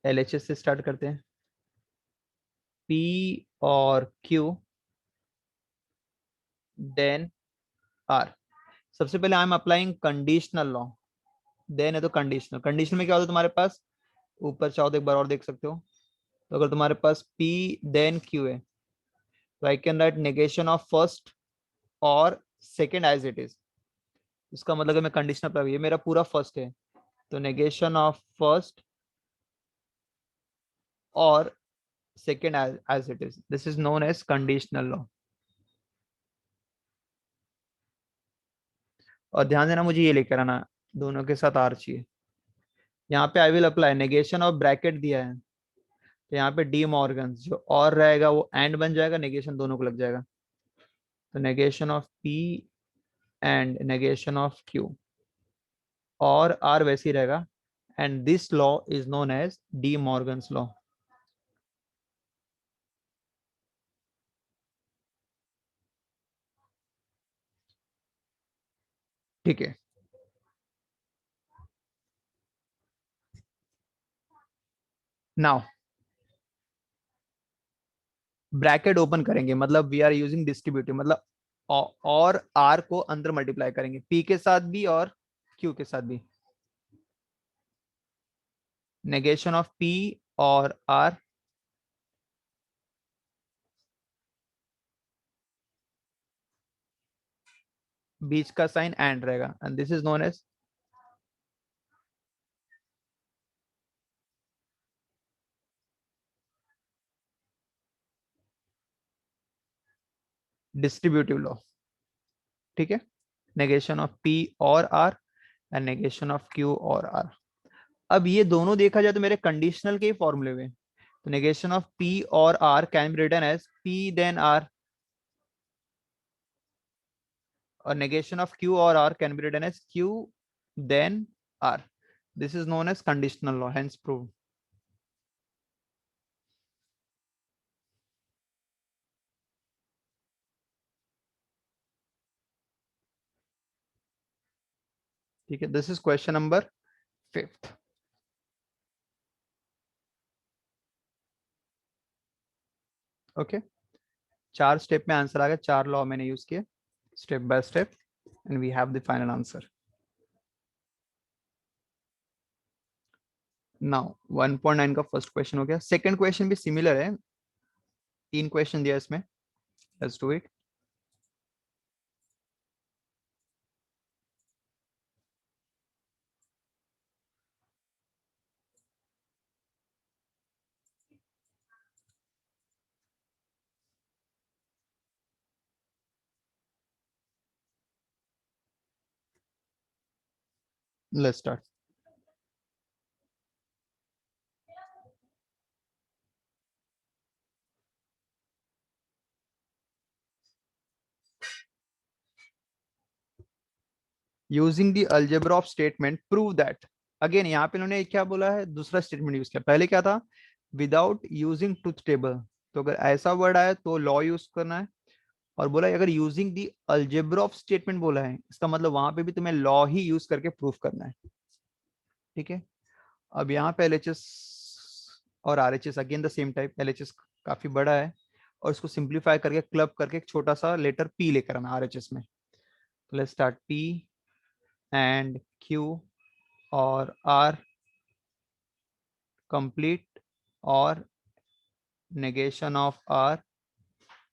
एलएचएस से स्टार्ट करते हैं, पी और क्यू देन आर। सबसे पहले I am applying conditional law, then है तो कंडीशनल। कंडीशनल में क्या होता है तुम्हारे पास, ऊपर चाहो तो एक बार और देख सकते हो। तो अगर तुम्हारे पास P देन Q है, तो आई can right negation of first और सेकेंड एज इट इज। इसका मतलब है मैं कंडीशनल पर, ये मेरा पूरा फर्स्ट है, तो नेगेशन ऑफ फर्स्ट और second as it is, this is known as conditional law. और ध्यान देना मुझे ये लेकर आना, दोनों के साथ आर चाहिए। यहाँ पे I will apply negation of bracket दिया है, तो यहाँ पे डी मॉर्गन जो और रहेगा वो एंड बन जाएगा, नेगेशन दोनों को लग जाएगा। तो negation of P and negation of Q, और आर वैसे ही रहेगा, and this law is known as D Morgan's law. ठीक है, नाउ ब्रैकेट ओपन करेंगे, मतलब वी आर यूजिंग डिस्ट्रीब्यूटिव, मतलब और आर को अंदर मल्टीप्लाई करेंगे, पी के साथ भी और क्यू के साथ भी। नेगेशन ऑफ पी और आर, बीच का साइन एंड रहेगा, and this is known as distributive law. ठीक है, नेगेशन ऑफ पी और R and negation of Q और आर। अब ये दोनों देखा जाए तो मेरे कंडीशनल के ही फॉर्मूले हुए, तो नेगेशन ऑफ पी और R can be written as P then R, और negation of q or r can be written as q then r. This is known as conditional law, hence proved. ठीक है, this is question number 5th. Okay, चार step में answer आ गया, चार law मैंने use किए step by step, and we have the final answer. Now 1.9 का फर्स्ट क्वेश्चन हो गया, सेकंड क्वेश्चन भी सिमिलर है, तीन क्वेश्चन दिया इसमें, let's do it. Let's start. Using the algebra of statement prove that. Again यहाँ पे इन्होंने क्या बोला है, दूसरा स्टेटमेंट यूज किया, पहले क्या था, विदाउट यूजिंग ट्रुथ टेबल। तो अगर ऐसा वर्ड आया तो लॉ यूज करना है, और बोला अगर using the algebra of statement बोला है, इसका मतलब वहां पे भी तुम्हें लॉ ही यूज करके प्रूफ करना है। ठीक है, अब यहाँ पे एलएचएस और RHS again the same type, LHS काफी बड़ा है, और इसको सिंप्लीफाई करके क्लब करके एक छोटा सा लेटर पी लेकर आना आरएचएस में। Let's start, P and Q और आर कंप्लीट, और negation of R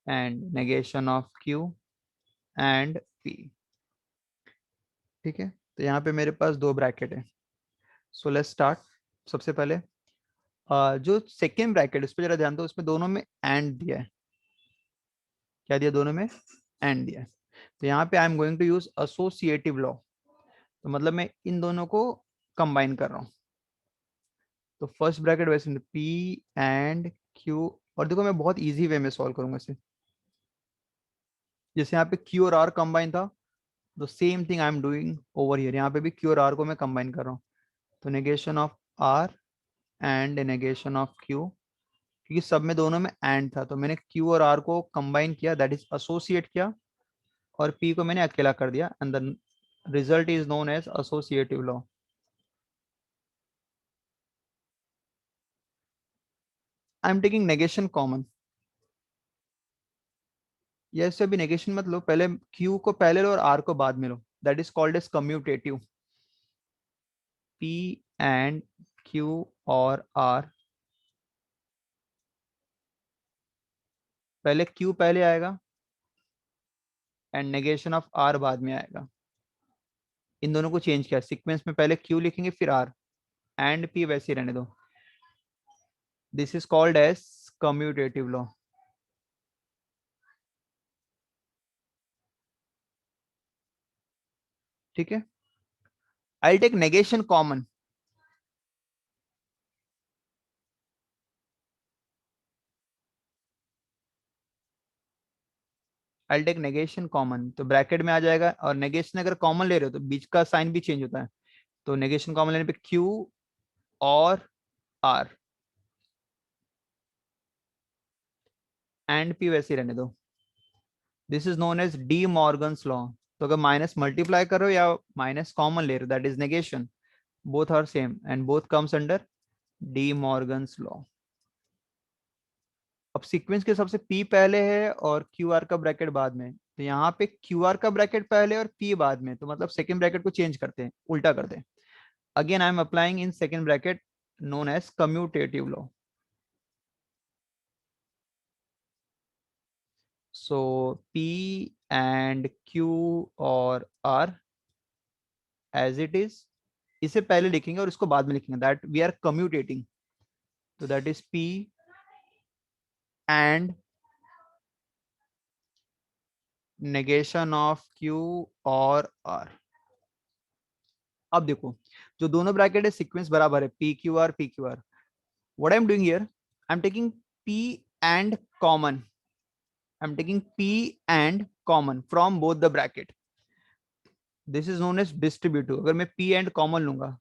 and negation of Q and P. ठीक है, तो यहाँ पे मेरे पास दो ब्रैकेट है, सो लेट्स स्टार्ट। सबसे पहले जो सेकेंड ब्रैकेट उस पर जरा ध्यान दो, उसमें दोनों में एंड दिया है, क्या दिया, दोनों में एंड दिया है। तो यहाँ पे I am going to use associative law, तो मतलब मैं इन दोनों को कंबाइन कर रहा हूँ। तो फर्स्ट ब्रैकेट वैसे पी एंड क्यू, और देखो मैं बहुत इजी वे में सॉल्व करूंगा इसे, जैसे यहाँ पे क्यू और आर कंबाइन था, तो same thing I am doing over here, यहाँ पे भी क्यू और आर को मैं कंबाइन कर रहा हूँ। तो negation of R and negation of Q, क्योंकि सब में दोनों में एंड था, तो मैंने क्यू और आर को कंबाइन किया, दैट इज एसोसिएट किया, और पी को मैंने अकेला कर दिया, and the result is known as associative law. I am taking negation common, या इससे भी नेगेशन मत लो, पहले क्यू को पहले लो और आर को बाद में लो, that is called as commutative. P and Q और आर, पहले क्यू पहले आएगा एंड नेगेशन ऑफ आर बाद में आएगा। इन दोनों को चेंज किया, सीक्वेंस में पहले क्यू लिखेंगे फिर आर, एंड पी वैसे ही रहने दो। This is called as commutative law. ठीक है, I take negation common. I take negation common, तो ब्रैकेट में आ जाएगा, और नेगेशन अगर कॉमन ले रहे हो तो बीच का साइन भी चेंज होता है, तो नेगेशन कॉमन लेने पे क्यू और आर, एंड पी वैसे ही रहने दो। This is known as D Morgan's law. तो अगर माइनस मल्टीप्लाई करो या माइनस कॉमन ले रहे हो, that is negation, both are same and both comes under De Morgan's law. अब सीक्वेंस के हिसाब से पी पहले है और क्यू आर का ब्रैकेट बाद में, तो यहाँ पे क्यू आर का ब्रैकेट पहले और पी बाद में, तो मतलब सेकंड ब्रैकेट को चेंज करते हैं, उल्टा करते हैं। Again I am applying in second bracket known as commutative law. So P and Q और आर एज इट इज, इसे पहले लिखेंगे और इसको बाद में लिखेंगे, दैट वी आर कम्यूटेटिंग, तो that is P and negation of Q और आर। अब देखो, जो दोनों ब्रैकेट है सीक्वेंस बराबर है, P Q R P Q R. What I am doing here, I am taking P and common, I am taking P and common from both the bracket, this is known as distributive. अगर मैं P and common लूंगा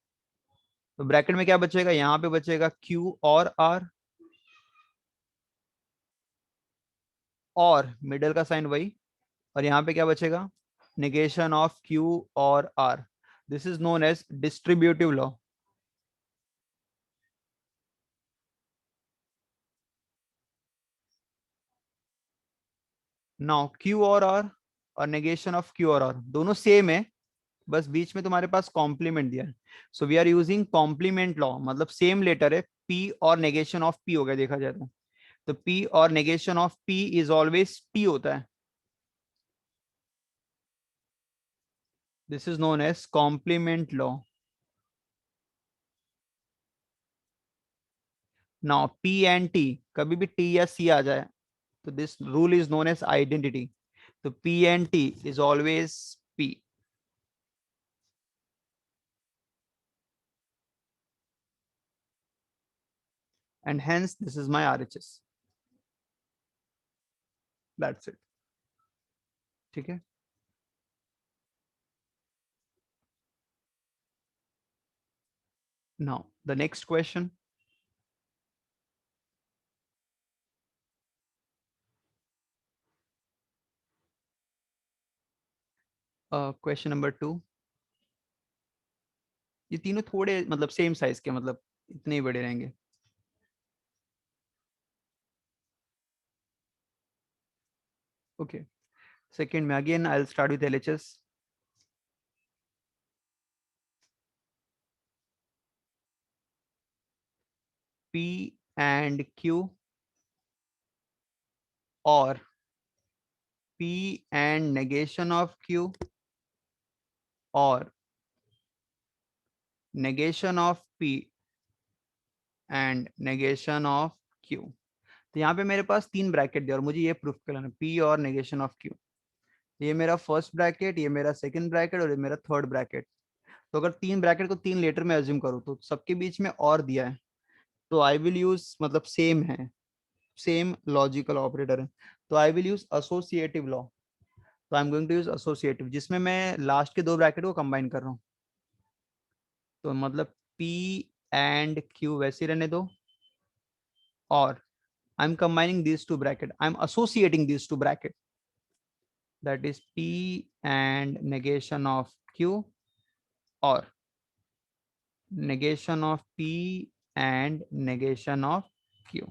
तो bracket में क्या बचेगा, यहाँ पे बचेगा क्यू और आर, और मिडल का साइन वही, और यहाँ पे क्या बचेगा, नेगेशन ऑफ क्यू और R. This is known as distributive law. Now Q और आर और नेगेशन ऑफ क्यू और आर दोनों सेम है, बस बीच में तुम्हारे पास कॉम्प्लीमेंट दिया है, so we are using complement law, मतलब सेम लेटर है, पी और नेगेशन ऑफ पी हो गया देखा जाए तो पी और negation of P is always T होता है, this is known as complement law. Now P and T, कभी भी टी या सी आ जाए तो this rule is known as identity, तो P and T is always P, and hence this is my RHS, that's it. ठीक है, now the next question. Question number 2, ये तीनों थोड़े मतलब सेम साइज के, मतलब इतने ही बड़े रहेंगे। ओके, सेकेंड में again I will start with LHS. P and Q or P and negation of Q or negation of P and negation of Q. तो यहाँ पे मेरे पास तीन ब्रैकेट दिया और मुझे ये प्रूफ करना है, पी और नेगेशन ऑफ क्यू। ये मेरा फर्स्ट ब्रैकेट, ये मेरा सेकंड ब्रैकेट और ये मेरा थर्ड ब्रैकेट। तो अगर तीन ब्रैकेट को तीन लेटर में एज्यूम करूँ तो सबके बीच में और दिया है, तो आई विल यूज, मतलब सेम है, सेम लॉजिकल ऑपरेटर है, तो I will use associative law. तो I am going to use associative, जिसमें मैं लास्ट के दो ब्रैकेट को कंबाइन कर रहा हूँ, तो मतलब P एंड Q वैसे रहने दो, और I am combining these two bracket, I am associating these two bracket, that is P and negation of Q or negation of P and negation of Q।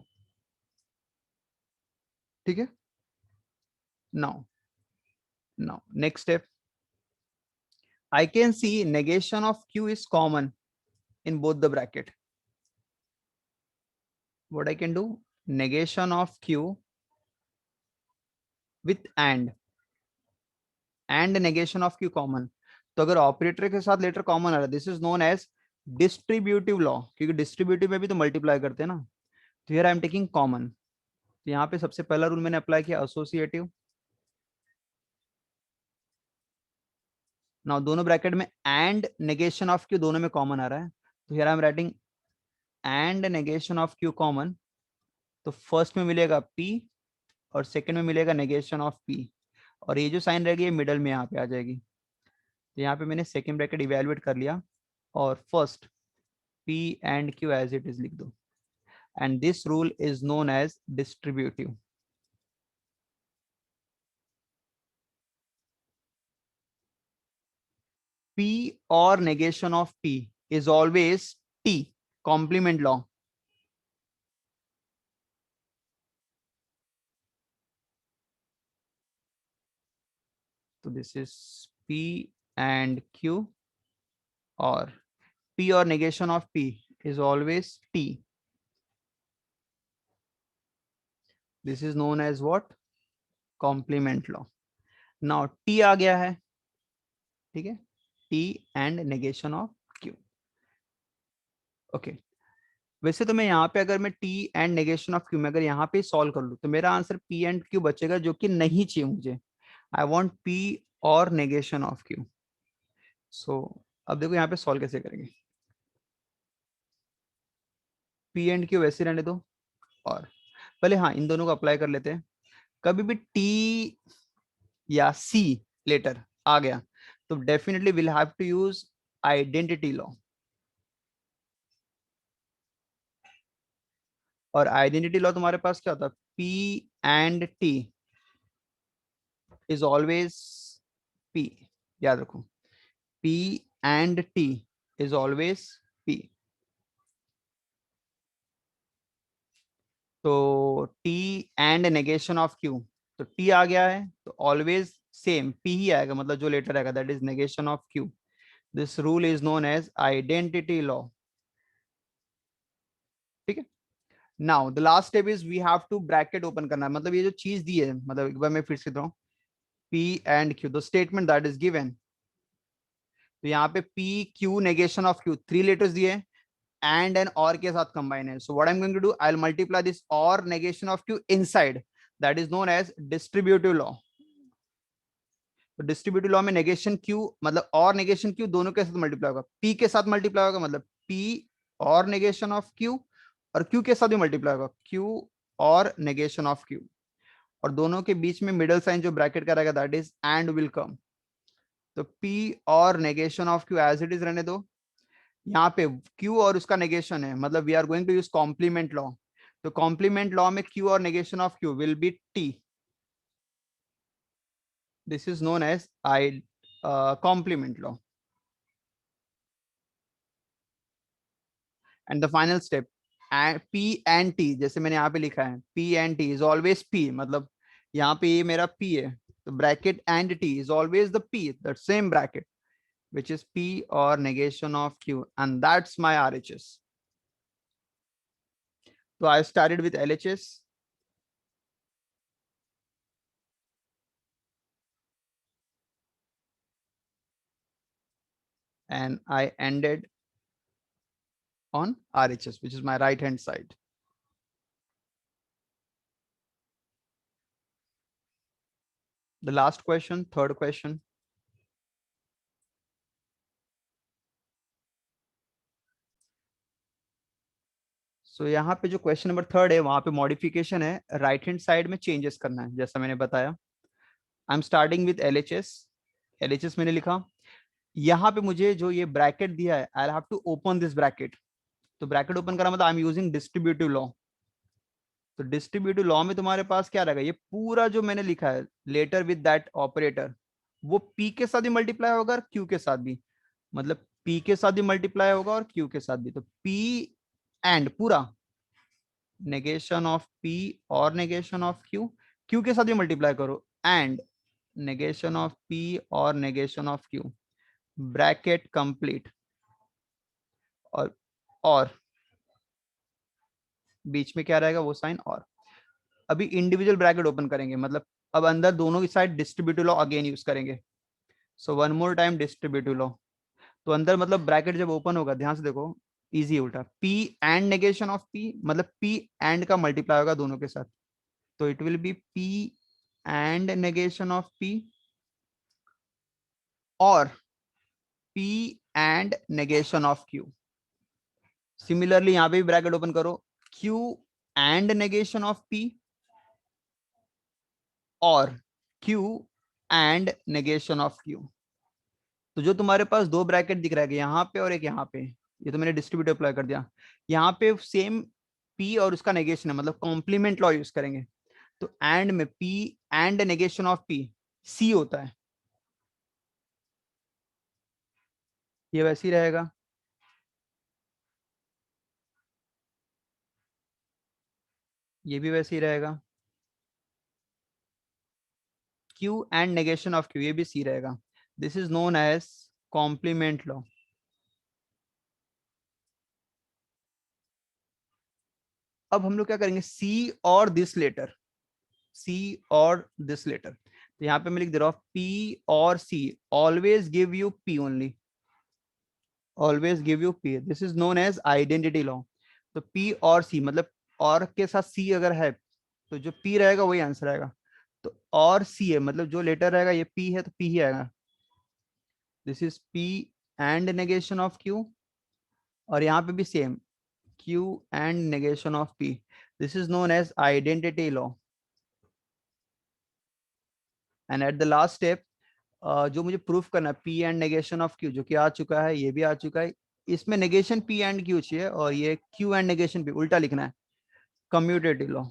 ठीक है, Now next step, I can see negation of q is common in both the bracket. What I can do, negation of q with and negation of q common. तो अगर operator के साथ letter common आ रहा है, this is known as distributive law, क्योंकि distributive में भी तो मल्टीप्लाई करते हैं ना. तो here I am taking common. तो यहाँ पे सबसे पहला रूल मैंने अप्लाई किया एसोसिएटिव. नाउ दोनों ब्रैकेट में एंड नेगेशन ऑफ क्यू दोनों में कॉमन आ रहा है. तो here I am writing and negation of Q common. तो फर्स्ट में मिलेगा p और सेकंड में मिलेगा नेगेशन ऑफ p, और ये जो साइन रहेगी ये मिडल में यहाँ पे आ जाएगी. तो यहाँ पे मैंने सेकंड ब्रैकेट इवेलुएट कर लिया और first p and q as it is लिख दो. And this rule is known as distributive. p और negation of p is always t, complement law. So this is p and q, or p or negation of p is always t. This is known as what? Complement law. Now t आ गया है, ठीक है, t and negation of q. Okay. वैसे तो मैं यहाँ पे अगर मैं t and negation of q में अगर यहाँ पे सॉल्व कर लूँ तो मेरा आंसर p एंड q बचेगा, जो कि नहीं चाहिए मुझे. आई वॉन्ट p और नेगेशन ऑफ q. सो अब देखो यहाँ पे सॉल्व कैसे करेंगे. p एंड q वैसे रहने दो, और पहले हाँ इन दोनों को अप्लाई कर लेते हैं. कभी भी t या c लेटर आ गया तो definitely will have to use identity law. और आइडेंटिटी लॉ तुम्हारे पास क्या होता है, p and t is always p. याद रखो, p and t is always p. तो t and negation of q, तो t आ गया है तो ऑलवेज सेम p ही आएगा, मतलब जो लेटर आएगा that is negation of q. This rule is known as identity law. ठीक है. Now the last step is we have to bracket open करना है. मतलब ये जो चीज दी है, मतलब एक बार मैं फिर से दूं, p and q the statement that is given. तो यहाँ पे p q negation of q, three letters दिए एंड और के साथ कंबाइन है. So what I am going to do, I will multiply this or negation of q inside, that is known as distributive law. तो distributive law में negation q मतलब और negation q दोनों के साथ मल्टीप्लाई होगा. p के साथ मल्टीप्लाई होगा मतलब p और नेगेशन ऑफ q, और q के साथ भी मल्टीप्लाई होगा q और नेगेशन ऑफ q, और दोनों के बीच में मिडल साइन जो ब्रैकेट का रहेगा that is and will come. तो p और negation of q as it is रहने दो. यहाँ पे q और उसका नेगेशन है, मतलब we are going to use complement law. तो कॉम्प्लीमेंट लॉ में q और negation of q will be t. This is known as I complement law. And the final step, p and t, जैसे मैंने यहाँ पे लिखा है p and t is always p, मतलब यहाँ पे ये मेरा p है, तो bracket and t is always the p, that same bracket which is p or negation of q, and that's my RHS. So I started with LHS. And I ended on RHS, which is my right hand side. The last question, third question. So यहाँ पे जो question number third है वहां पे modification है, right hand side में changes करना है जैसा मैंने बताया. आई am starting with LHS. LHS मैंने लिखा. यहाँ पे मुझे जो ये ब्रैकेट दिया है, I have to open this bracket. तो ब्रैकेट ओपन करना मतलब I am using distributive law. तो डिस्ट्रीब्यूटिव लॉ में तुम्हारे पास क्या रहेगा, ये पूरा जो मैंने लिखा है लेटर विद दैट ऑपरेटर, वो p के साथ भी मल्टीप्लाई होगा और q के साथ भी, मतलब p के साथ भी मल्टीप्लाई होगा और q के साथ भी. तो p एंड पूरा नेगेशन ऑफ p और नेगेशन ऑफ q, q के साथ भी मल्टीप्लाई करो and negation of P or negation of Q, bracket complete, और बीच में क्या रहेगा वो साइन और। अभी इंडिविजुअल ब्रैकेट ओपन करेंगे, मतलब अब अंदर दोनों की side distributive law again use करेंगे। So one more time distributive law. तो अंदर मतलब ब्रैकेट जब ओपन होगा, ध्यान से देखो, इजी उल्टा, P and negation of P, मतलब P एंड का मल्टीप्लाई होगा दोनों के साथ, तो it will be P and negation of P, और P and negation of Q। Similarly यहां पे भी ब्रैकेट ओपन करो, Q and negation of P, और Q and negation of Q। तो जो तुम्हारे पास दो ब्रैकेट दिख रहा है, यहाँ पे और एक यहाँ पे, ये तो मैंने डिस्ट्रीब्यूटिव अप्लाई कर दिया। यहाँ पे सेम P और उसका नेगेशन है, मतलब कॉम्प्लीमेंट लॉ यूज करेंगे। तो एंड में P and negation of P C होता है, ये वैसे ही रहेगा। ये भी वैसे ही रहेगा। Q and negation of Q, ये भी C रहेगा। This is known as complement law. अब हम लोग क्या करेंगे, C और दिस लेटर, C और दिस लेटर। तो यहाँ पे मैं लिख दे रहा हूँ P और C always give you P only, always give you P, this is known as identity law. तो P और C, मतलब और के साथ C अगर है तो जो P रहेगा वही आंसर आएगा। तो और C है, मतलब जो लेटर रहेगा ये P है तो P ही आएगा। This is P and negation of Q, और यहाँ पे भी same Q and negation of P, this is known as identity law. And at the last step, जो मुझे प्रूफ करना है P and negation of Q, जो कि आ चुका है, ये भी आ चुका है। इसमें नेगेशन P एंड Q चाहिए, और ये Q एंड नेगेशन P उल्टा लिखना है, commutative law.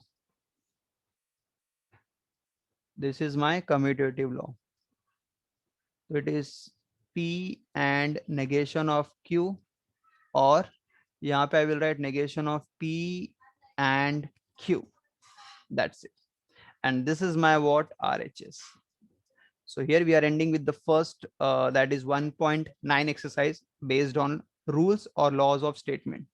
This is my commutative law. It is P and negation of Q, और यहाँ पे I will write negation of P and Q, that's it. And this is my what RHS. So here we are ending with the first that is 1.9 exercise based on rules or laws of statement.